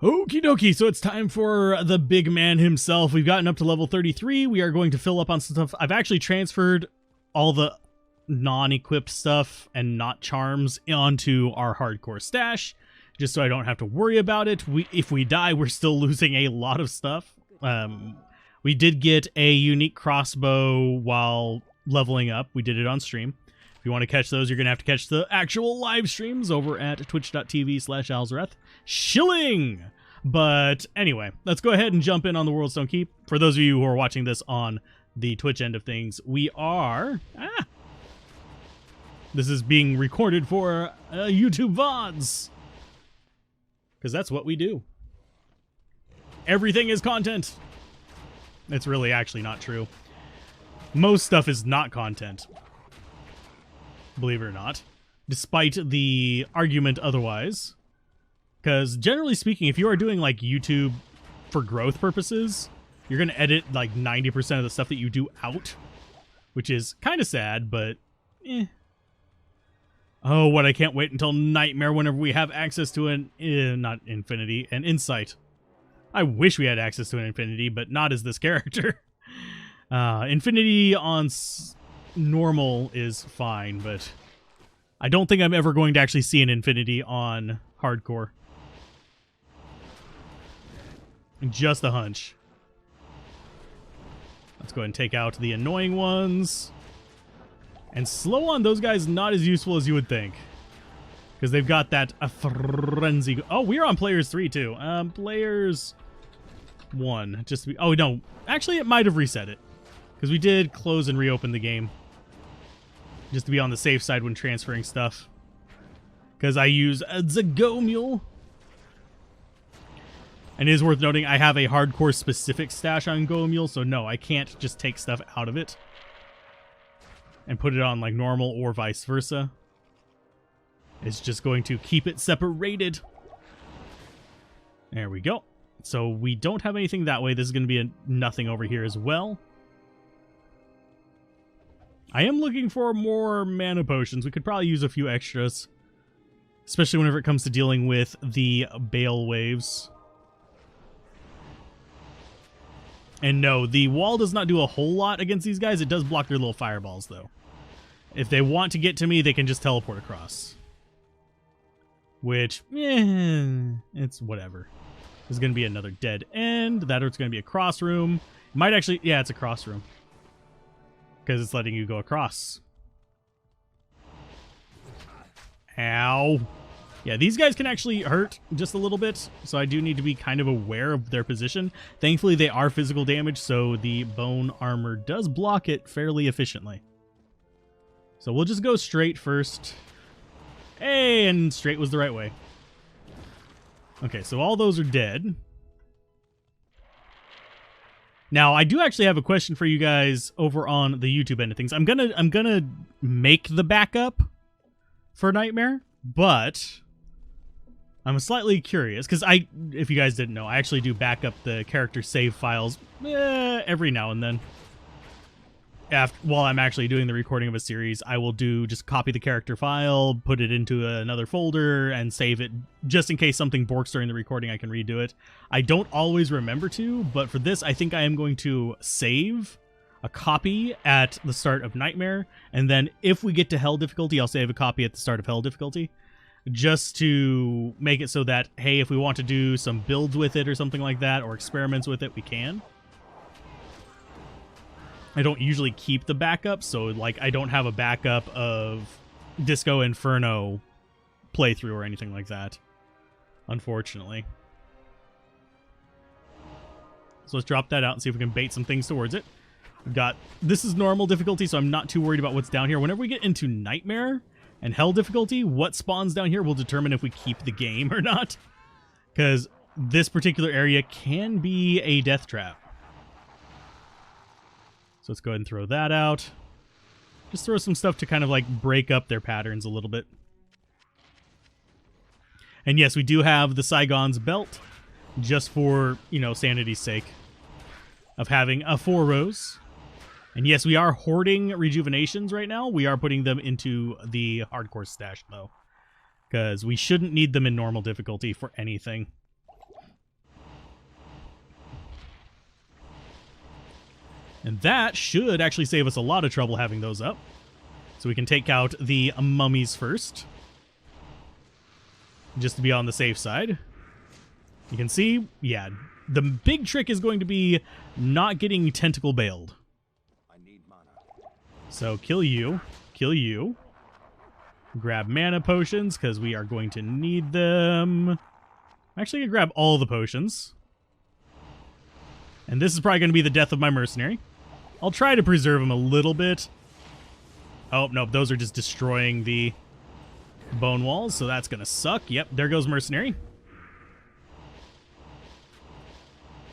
Okie dokie, so it's time for the big man himself. We've gotten up to level 33. We are going to fill up on some stuff. I've actually transferred all the non-equipped stuff and not charms onto our hardcore stash, just so I don't have to worry about it. If we die, we're still losing a lot of stuff. We did get a unique crossbow while leveling up. We did it on stream. If you want to catch those, you're going to have to catch the actual live streams over at twitch.tv/Alzareth. Shilling! But anyway, let's go ahead and jump in on the World Stone Keep. For those of you who are watching this on the Twitch end of things, we are... This is being recorded for YouTube VODs. Because that's what we do. Everything is content. It's really actually not true. Most stuff is not content. Believe it or not. Despite the argument otherwise. Because generally speaking, if you are doing like YouTube for growth purposes, you're going to edit like 90% of the stuff that you do out. Which is kind of sad, but Oh, what I can't wait until Nightmare whenever we have access to an, not Infinity, an Insight. I wish we had access to an Infinity, but not as this character. Infinity on normal is fine, but I don't think I'm ever going to actually see an Infinity on hardcore. Just a hunch. Let's go ahead and take out the annoying ones. And slow on those guys, not as useful as you would think. Because they've got that frenzy. Oh, we're on players 3 too. Players 1. Just to be, oh no, actually it might have reset it. Because we did close and reopen the game. Just to be on the safe side when transferring stuff. Because I use the Go Mule. And it is worth noting, I have a hardcore specific stash on Go Mule, so no, I can't just take stuff out of it and put it on like normal or vice versa. It's just going to keep it separated. There we go. So we don't have anything that way. This is going to be a nothing over here as well. I am looking for more mana potions. We could probably use a few extras, especially whenever it comes to dealing with the Baal waves. And no, the wall does not do a whole lot against these guys. It does block their little fireballs, though. If they want to get to me, they can just teleport across. Which, it's whatever. There's going to be another dead end. That or it's going to be a cross room. It might actually, yeah, it's a cross room. Because it's letting you go across. Ow. Yeah, these guys can actually hurt just a little bit, so I do need to be kind of aware of their position. Thankfully, they are physical damage, so the bone armor does block it fairly efficiently. So we'll just go straight first. Hey, and straight was the right way. Okay, so all those are dead. Now, I do actually have a question for you guys over on the YouTube end of things. I'm gonna make the backup for Nightmare, but I'm slightly curious, because if you guys didn't know, I actually do back up the character save files every now and then. While I'm actually doing the recording of a series, I will just copy the character file, put it into another folder, and save it, just in case something borks during the recording, I can redo it. I don't always remember to, but for this, I think I am going to save a copy at the start of Nightmare, and then if we get to Hell difficulty, I'll save a copy at the start of Hell difficulty. Just to make it so that, hey, if we want to do some builds with it or something like that, or experiments with it, we can. I don't usually keep the backup, so like I don't have a backup of Disco Inferno playthrough or anything like that, unfortunately. So let's drop that out and see if we can bait some things towards it. We've got, this is normal difficulty, so I'm not too worried about what's down here. Whenever we get into Nightmare and Hell difficulty, what spawns down here will determine if we keep the game or not. Because this particular area can be a death trap. So let's go ahead and throw that out. Just throw some stuff to kind of like break up their patterns a little bit. And yes, we do have the Saigon's belt, just for, you know, sanity's sake, of having a 4 rows. And yes, we are hoarding rejuvenations right now. We are putting them into the hardcore stash, though, because we shouldn't need them in normal difficulty for anything. And that should actually save us a lot of trouble having those up. So we can take out the mummies first, just to be on the safe side. You can see, yeah, the big trick is going to be not getting tentacle bailed. So kill you, kill you. Grab mana potions, because we are going to need them. I'm actually going to grab all the potions. And this is probably going to be the death of my mercenary. I'll try to preserve him a little bit. Oh, no, those are just destroying the bone walls, so that's going to suck. Yep, there goes mercenary.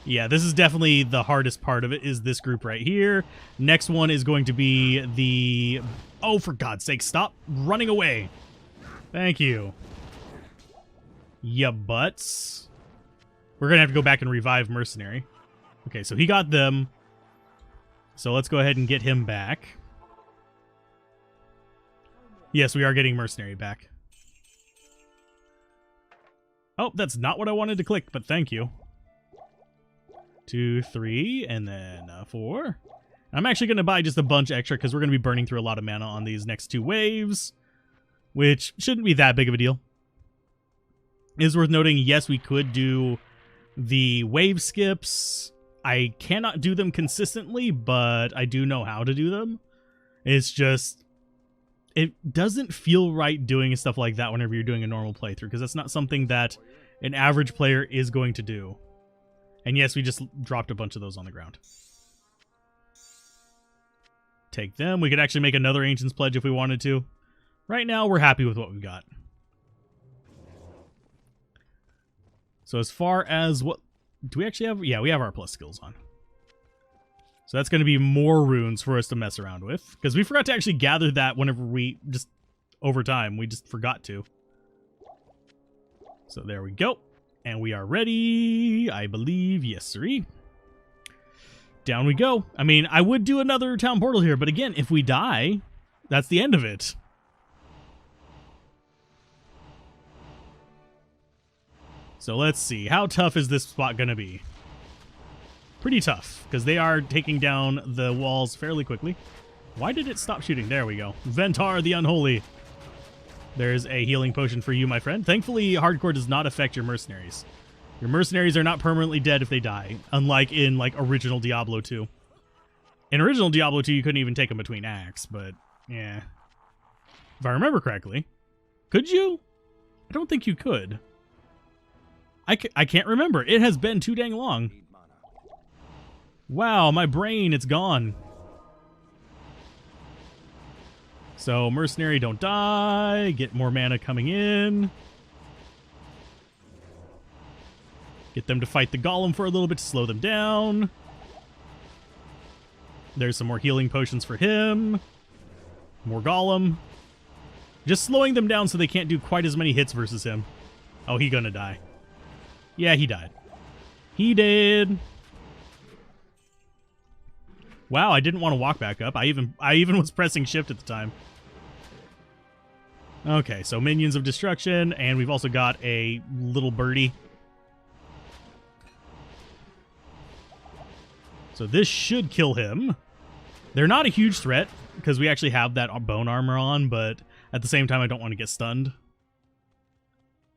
Yeah, this is definitely the hardest part of it, is this group right here. Next one is going to be the... Oh, for God's sake, stop running away. Thank you. Ya butts. We're going to have to go back and revive mercenary. Okay, so he got them. So let's go ahead and get him back. Yes, we are getting mercenary back. Oh, that's not what I wanted to click, but thank you. 2, 3, and then 4. I'm actually going to buy just a bunch extra because we're going to be burning through a lot of mana on these next 2 waves, which shouldn't be that big of a deal. It is worth noting, yes, we could do the wave skips. I cannot do them consistently, but I do know how to do them. It's just, it doesn't feel right doing stuff like that whenever you're doing a normal playthrough, because that's not something that an average player is going to do. And yes, we just dropped a bunch of those on the ground. Take them. We could actually make another Ancient's Pledge if we wanted to. Right now, we're happy with what we've got. So as far as what... Do we actually have... Yeah, we have our plus skills on. So that's going to be more runes for us to mess around with. Because we forgot to actually gather that whenever we... Just over time. We just forgot to. So there we go. And we are ready, I believe. Yes, sirree. Down we go. I mean, I would do another town portal here, but again, if we die, that's the end of it. So let's see. How tough is this spot going to be? Pretty tough, because they are taking down the walls fairly quickly. Why did it stop shooting? There we go. Ventar the Unholy. There's a healing potion for you, my friend. Thankfully, hardcore does not affect your mercenaries. Your mercenaries are not permanently dead if they die, unlike in like original Diablo 2. In original Diablo 2, you couldn't even take them between acts, but yeah. If I remember correctly. Could you? I don't think you could. I can't remember. It has been too dang long. Wow, my brain, it's gone. So, mercenary, don't die. Get more mana coming in. Get them to fight the golem for a little bit to slow them down. There's some more healing potions for him. More golem. Just slowing them down so they can't do quite as many hits versus him. Oh, he gonna die. Yeah, he died. He did. Wow, I didn't want to walk back up. I even was pressing shift at the time. Okay, so minions of destruction, and we've also got a little birdie. So this should kill him. They're not a huge threat, because we actually have that bone armor on, but at the same time, I don't want to get stunned.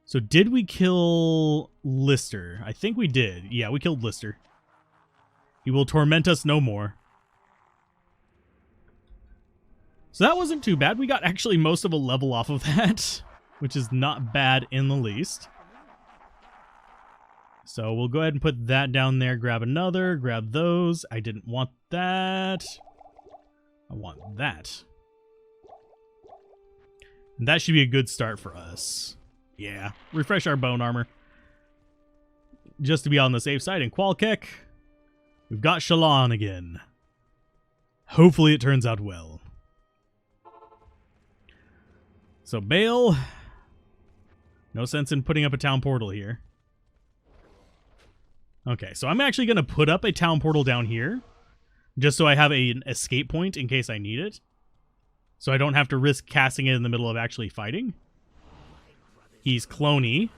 So did we kill Lister? I think we did. Yeah, we killed Lister. He will torment us no more. So that wasn't too bad. We got actually most of a level off of that, which is not bad in the least. So we'll go ahead and put that down there. Grab another. Grab those. I didn't want that. I want that. And that should be a good start for us. Yeah. Refresh our bone armor. Just to be on the safe side. And Qualkek, we've got Shallan again. Hopefully it turns out well. So Baal, no sense in putting up a town portal here. Okay, so I'm actually going to put up a town portal down here, just so I have an escape point in case I need it. So I don't have to risk casting it in the middle of actually fighting. He's cloney.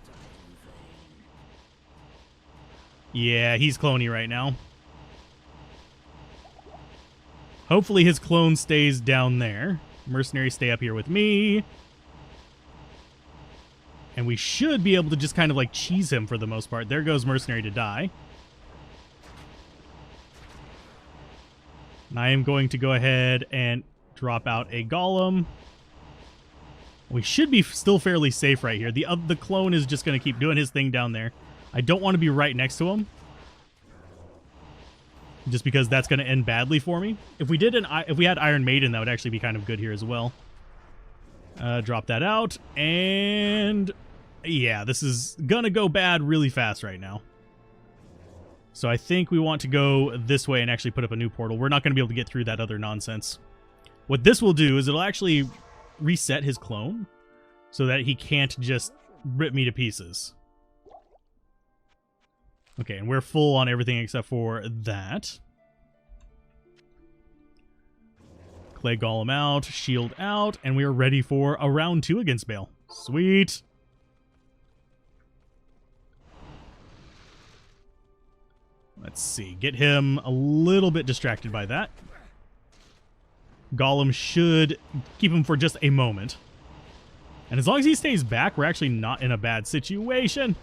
Yeah, he's cloney right now. Hopefully his clone stays down there. Mercenaries stay up here with me. And we should be able to just kind of like cheese him for the most part. There goes Mercenary to die. And I am going to go ahead and drop out a Golem. We should be still fairly safe right here. The clone is just going to keep doing his thing down there. I don't want to be right next to him, just because that's going to end badly for me. If we had Iron Maiden, that would actually be kind of good here as well. Drop that out, and yeah, this is going to go bad really fast right now. So I think we want to go this way and actually put up a new portal. We're not going to be able to get through that other nonsense. What this will do is it'll actually reset his clone so that he can't just rip me to pieces. Okay, and we're full on everything except for that. Clay Golem out, shield out, and we are ready for a round 2 against Baal. Sweet. Let's see, get him a little bit distracted by that. Golem should keep him for just a moment. And as long as he stays back, we're actually not in a bad situation.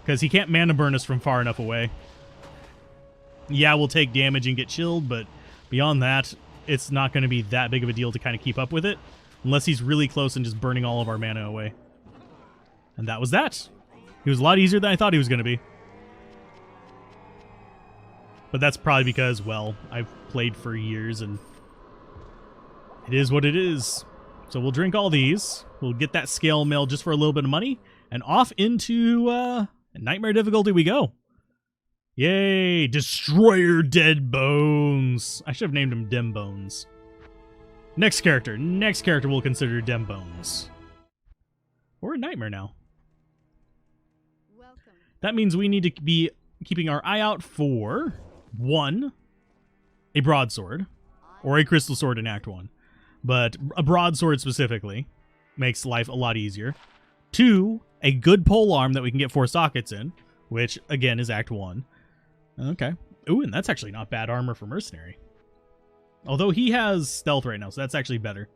Because he can't mana burn us from far enough away. Yeah, we'll take damage and get chilled, but beyond that, it's not going to be that big of a deal to kind of keep up with it. Unless he's really close and just burning all of our mana away. And that was that. He was a lot easier than I thought he was going to be. But that's probably because, well, I've played for years and it is what it is. So we'll drink all these. We'll get that scale mail just for a little bit of money. And off into Nightmare difficulty we go. Yay! Destroyer Dead Bones. I should have named him Dem Bones. Next character. Next character we'll consider Dem Bones. We're in Nightmare now. Welcome. That means we need to be keeping our eye out for 1, a broadsword, or a crystal sword in Act 1. But a broadsword specifically makes life a lot easier. 2, a good polearm that we can get 4 sockets in, which, again, is Act 1. Okay. Ooh, and that's actually not bad armor for Mercenary. Although he has stealth right now, so that's actually better.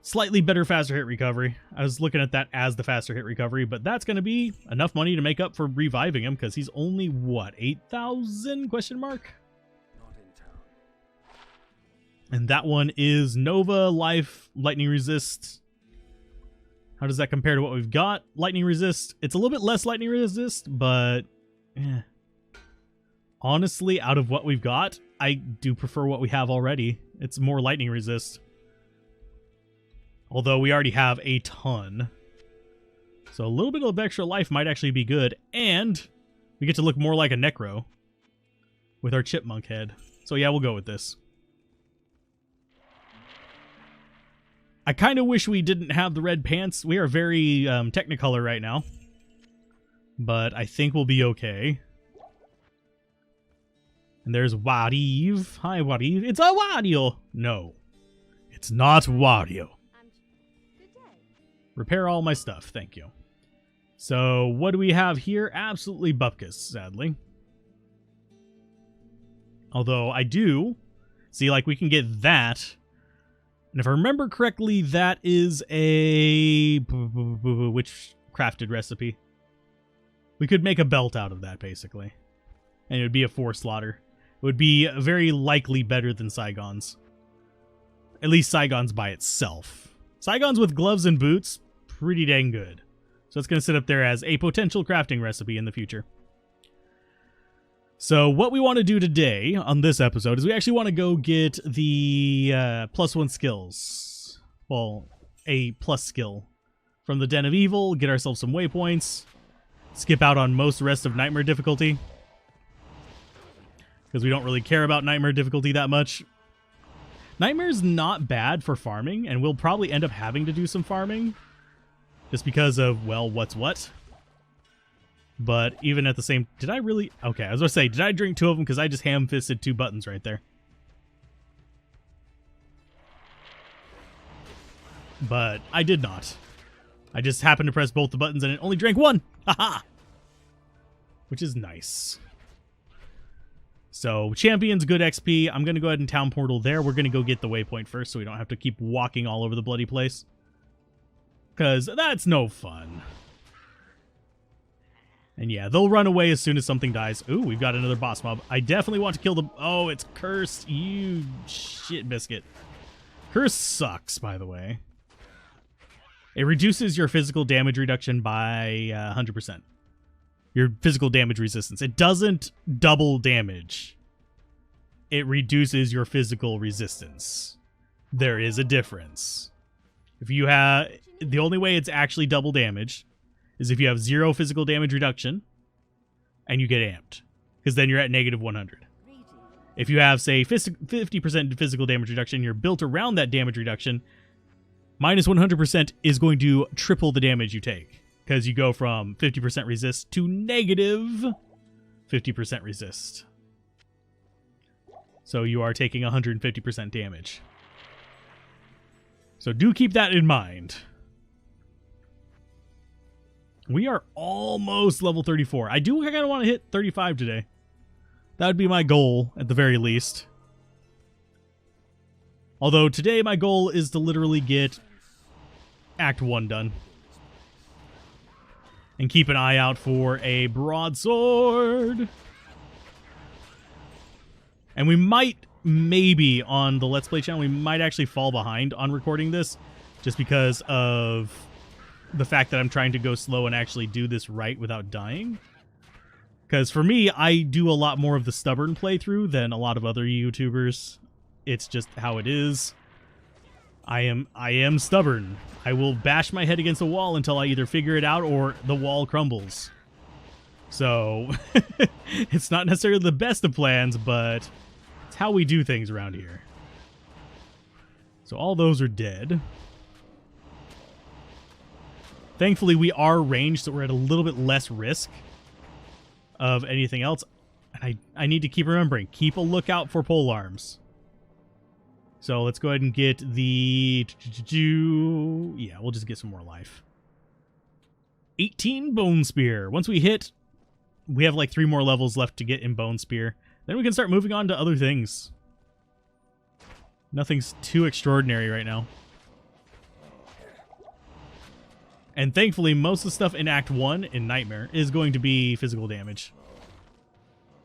Slightly better faster hit recovery. I was looking at that as the faster hit recovery, but that's going to be enough money to make up for reviving him, because he's only, what, 8,000? Question mark? And that one is Nova, Life, Lightning Resist. How does that compare to what we've got? Lightning Resist. It's a little bit less Lightning Resist, but honestly, out of what we've got, I do prefer what we have already. It's more Lightning Resist. Although we already have a ton. So a little bit of extra life might actually be good. And we get to look more like a Necro with our chipmunk head. So yeah, we'll go with this. I kind of wish we didn't have the red pants. We are very Technicolor right now. But I think we'll be okay. And there's Wadiv. Hi, Wadiv. It's a Wadio. No, it's not Wadio. Good day. Repair all my stuff. Thank you. So what do we have here? Absolutely Bupkis, sadly. Although I do see, like, we can get that. And if I remember correctly, that is a... which crafted recipe? We could make a belt out of that, basically. And it would be a 4 slaughter. It would be very likely better than Saigon's. At least Saigon's by itself. Saigon's with gloves and boots, pretty dang good. So it's going to sit up there as a potential crafting recipe in the future. So what we want to do today on this episode is we actually want to go get the +1 skills. Well, a plus skill from the Den of Evil, get ourselves some waypoints, skip out on most rest of Nightmare difficulty, because we don't really care about Nightmare difficulty that much. Nightmare's not bad for farming, and we'll probably end up having to do some farming, just because of, well, what's what. But even at the same... Did I really... Okay, I was going to say, did I drink 2 of them? Because I just ham-fisted 2 buttons right there. But I did not. I just happened to press both the buttons and it only drank 1. Haha! Which is nice. So champion's good XP. I'm going to go ahead and town portal there. We're going to go get the waypoint first so we don't have to keep walking all over the bloody place. Because that's no fun. And yeah, they'll run away as soon as something dies. Ooh, we've got another boss mob. I definitely want to kill the... Oh, it's cursed. You shit biscuit. Curse sucks, by the way. It reduces your physical damage reduction by 100%. Your physical damage resistance. It doesn't double damage. It reduces your physical resistance. There is a difference. If you have... The only way it's actually double damage is if you have 0 physical damage reduction and you get amped. Because then you're at negative 100. If you have, say, 50% physical damage reduction, you're built around that damage reduction, minus 100% is going to triple the damage you take. Because you go from 50% resist to negative 50% resist. So you are taking 150% damage. So do keep that in mind. We are almost level 34. I do kind of want to hit 35 today. That would be my goal, at the very least. Although today my goal is to literally get Act 1 done. And keep an eye out for a broadsword. And we might, maybe, on the Let's Play channel, we might actually fall behind on recording this. Just because of the fact that I'm trying to go slow and actually do this right without dying. Because for me, I do a lot more of the stubborn playthrough than a lot of other YouTubers. It's just how it is. I am stubborn. I will bash my head against a wall until I either figure it out or the wall crumbles. So, it's not necessarily the best of plans, but it's how we do things around here. So all those are dead. Thankfully, we are ranged, so we're at a little bit less risk of anything else. And I need to keep remembering, keep a lookout for pole arms. So let's go ahead and get the... Yeah, we'll just get some more life. 18 Bone Spear. Once we hit, we have like 3 more levels left to get in Bone Spear. Then we can start moving on to other things. Nothing's too extraordinary right now. And thankfully, most of the stuff in Act 1 in Nightmare is going to be physical damage.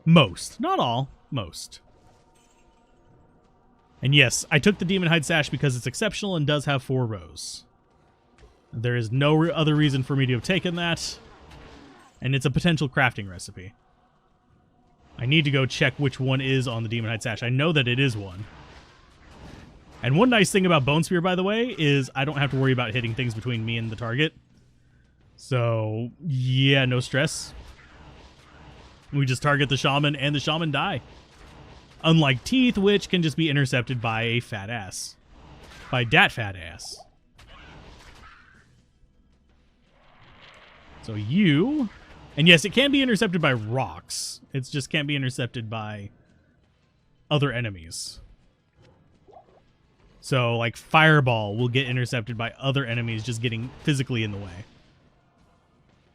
Most. Not all. Most. And yes, I took the Demon Hide Sash because it's exceptional and does have 4 rows. There is no other reason for me to have taken that. And it's a potential crafting recipe. I need to go check which one is on the Demon Hide Sash. I know that it is one. And one nice thing about Bone Spear, by the way, is I don't have to worry about hitting things between me and the target. So, yeah, no stress. We just target the shaman, and the shaman die. Unlike Teeth, which can just be intercepted by a fat ass. By dat fat ass. So you... And yes, it can be intercepted by rocks. It just can't be intercepted by other enemies. So, like, Fireball will get intercepted by other enemies just getting physically in the way.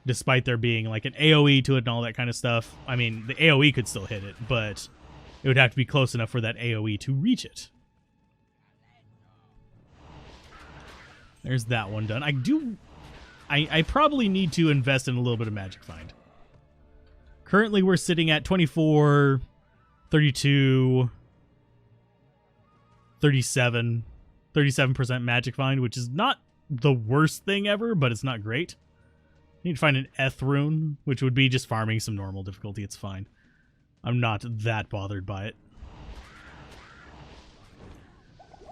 Despite there being, like, an AoE to it and all that kind of stuff. I mean, the AoE could still hit it, but it would have to be close enough for that AoE to reach it. There's that one done. I probably need to invest in a little bit of Magic Find. Currently, we're sitting at 24, 32... 37% Magic Find, which is not the worst thing ever, but it's not great. I need to find an Eth rune, which would be just farming some normal difficulty. It's fine. I'm not that bothered by it.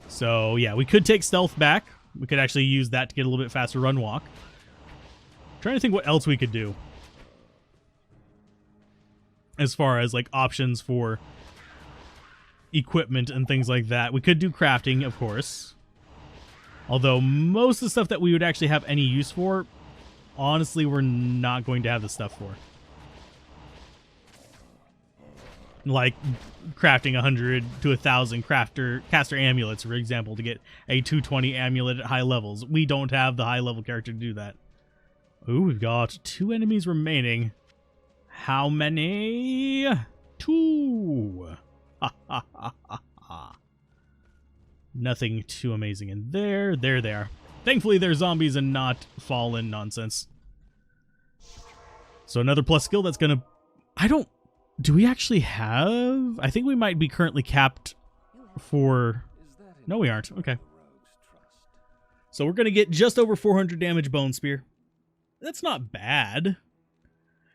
So, yeah, we could take stealth back. We could actually use that to get a little bit faster run walk. I'm trying to think what else we could do. As far as, like, options for equipment and things like that. We could do crafting, of course. Although most of the stuff that we would actually have any use for, honestly, we're not going to have the stuff for. Like crafting 100 to 1,000 caster amulets, for example, to get a 220 amulet at high levels. We don't have the high level character to do that. Ooh, we've got 2 enemies remaining. How many? 2. Ha ha ha ha ha. Nothing too amazing in there. There they are. Thankfully, they're zombies and not fallen nonsense. So another plus skill that's gonna... Do we actually have... I think we might be currently capped for... No, we aren't. Okay. So we're gonna get just over 400 damage Bone Spear. That's not bad.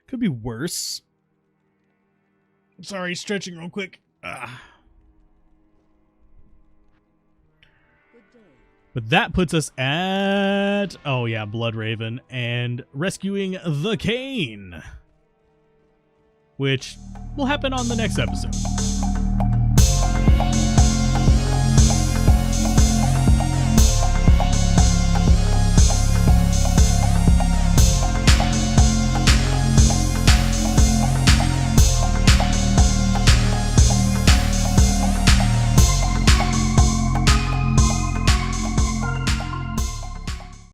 Could be worse. Sorry, stretching real quick. But that puts us at... Oh yeah, Blood Raven and rescuing the Cane, which will happen on the next episode.